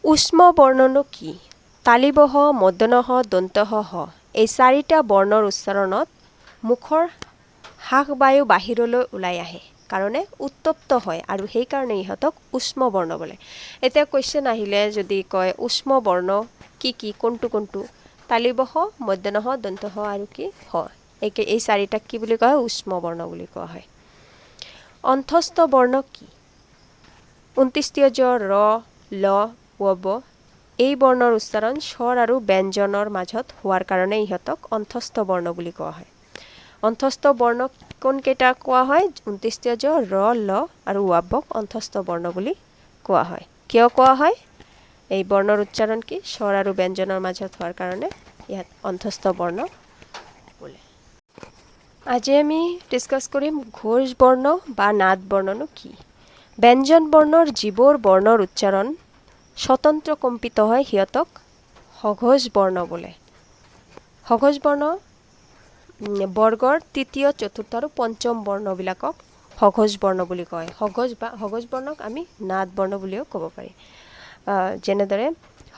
উষ্ম বৰ্ণনো কি? তালিবহ, মূৰ্ধন্যঃ, দন্তঃ হ। এই চাৰিটা বৰ্ণৰ উচ্চাৰণত মুখৰ শ্বাসবায়ু বাহিৰলৈ ওলাই আহে কাৰণে উত্তপ্ত হয় আৰু সেইকাৰণে ইহঁতক উষ্ম বৰ্ণ বোলে। এতিয়া কুৱেশ্যন আহিলে যদি কয় উষ্ম বৰ্ণ কি কি কোনটো কোনটো? তালিবহ, মূৰ্ধন্যঃ, দন্তঃ আৰু কি হ। এই চাৰিটাক কি বুলি কোৱা হয়? উষ্ম বৰ্ণ বুলি কোৱা হয়। অন্ত্যস্ত বৰ্ণ কি? ২৯ জ, ৰ, ল, ৱ, এই বৰ্ণৰ উচ্চাৰণ স্বৰ আৰু ব্যঞ্জনৰ মাজত হোৱাৰ কাৰণে ইহঁতক অন্ত্যস্ত বৰ্ণ বুলি কোৱা হয়। অন্ত্যস্ত বৰ্ণ কোনকেইটা কোৱা হয়? ২৯ জ, ৰ, ল আৰু ৱক অন্ত্যস্ত বৰ্ণ বুলি কোৱা হয়। কিয় কোৱা হয়? এই বৰ্ণৰ উচ্চাৰণ কি? স্বৰ আৰু ব্যঞ্জনৰ মাজত হোৱাৰ কাৰণে ইয়াত অন্ত্যস্ত বৰ্ণ বোলে। আজি আমি ডিছকাছ কৰিম ঘোষ বৰ্ণ বা নাদ বৰ্ণনো কি? ব্যঞ্জন বৰ্ণৰ যিবোৰ বৰ্ণৰ উচ্চাৰণ স্বতন্ত্ৰ কম্পিত হয় সিহঁতক সঘোষ বৰ্ণ বোলে। সঘোষ বৰ্ণ বৰ্গৰ তৃতীয়, চতুৰ্থ আৰু পঞ্চম বৰ্ণবিলাকক সঘোষ বৰ্ণ বুলি কয়। সঘোষ বৰ্ণক আমি নাদ বৰ্ণ বুলিও ক'ব পাৰি। যেনেদৰে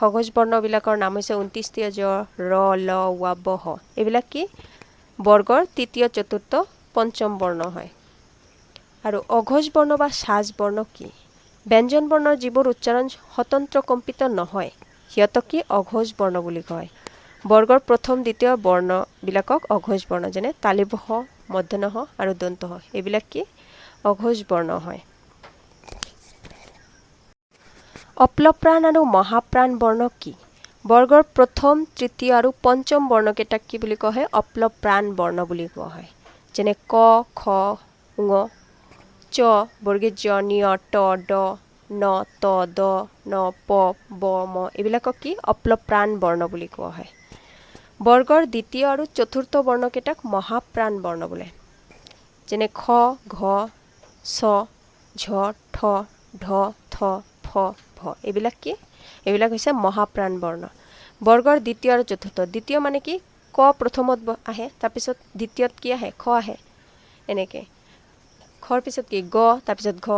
সঘোষ বৰ্ণবিলাকৰ নাম হৈছে ২৯ জ, ৰ, ল, ৱ, হ। এইবিলাক কি? বৰ্গৰ তৃতীয়, চতুৰ্থ, পঞ্চম বৰ্ণ হয়। আৰু অঘোষ বৰ্ণ বা সাজ বৰ্ণ কি? ব্যঞ্জন বৰ্ণৰ যিবোৰ উচ্চাৰণ স্বতন্ত্ৰ কম্পিত নহয় সিহঁতক কি? অঘোষ বৰ্ণ বুলি কয়। বৰ্গৰ প্ৰথম, দ্বিতীয় বৰ্ণবিলাকক অঘোষ বৰ্ণ, যেনে তালিবহ, মূৰ্ধন্যঃ আৰু দন্তঃ এইবিলাক কি? অঘোষ বৰ্ণ হয়। অপ্লপ্ৰাণ আৰু মহাপ্ৰাণ বৰ্ণ কি? বৰ্গৰ প্ৰথম, তৃতীয় আৰু পঞ্চম বৰ্ণকেইটাক কি বুলি কোৱা হয়? অপ্লপ্ৰাণ বৰ্ণ বুলি কোৱা হয়। যেনে ক, খ, ঙ, চ, বৰ্গীয় জ, ঞ, ট, ড, ন, ত, দ, ন, প, ব, ম এইবিলাকক কি? অপ্লপ্ৰাণ বৰ্ণ বুলি কোৱা হয়। বৰ্গৰ দ্বিতীয় আৰু চতুৰ্থ বৰ্ণকেইটাক মহাপ্ৰাণ বৰ্ণ বোলে। যেনে খ, ঘ, ছ, ঝ, ঠ, ঢ, থ, ফ, ভ এইবিলাক কি? এইবিলাক হৈছে মহাপ্ৰাণ বৰ্ণ। বৰ্গৰ দ্বিতীয় আৰু চতুৰ্থ। দ্বিতীয় মানে কি? ক প্ৰথমত আহে, তাৰপিছত দ্বিতীয়ত কি আহে? খ আহে। এনেকৈ খৰ পিছত কি? গ, তাৰপিছত ঘ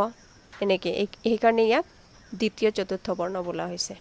এনেকৈ। সেইকাৰণে ইয়াক দ্বিতীয়, চতুৰ্থ বৰ্ণ বোলা হৈছে।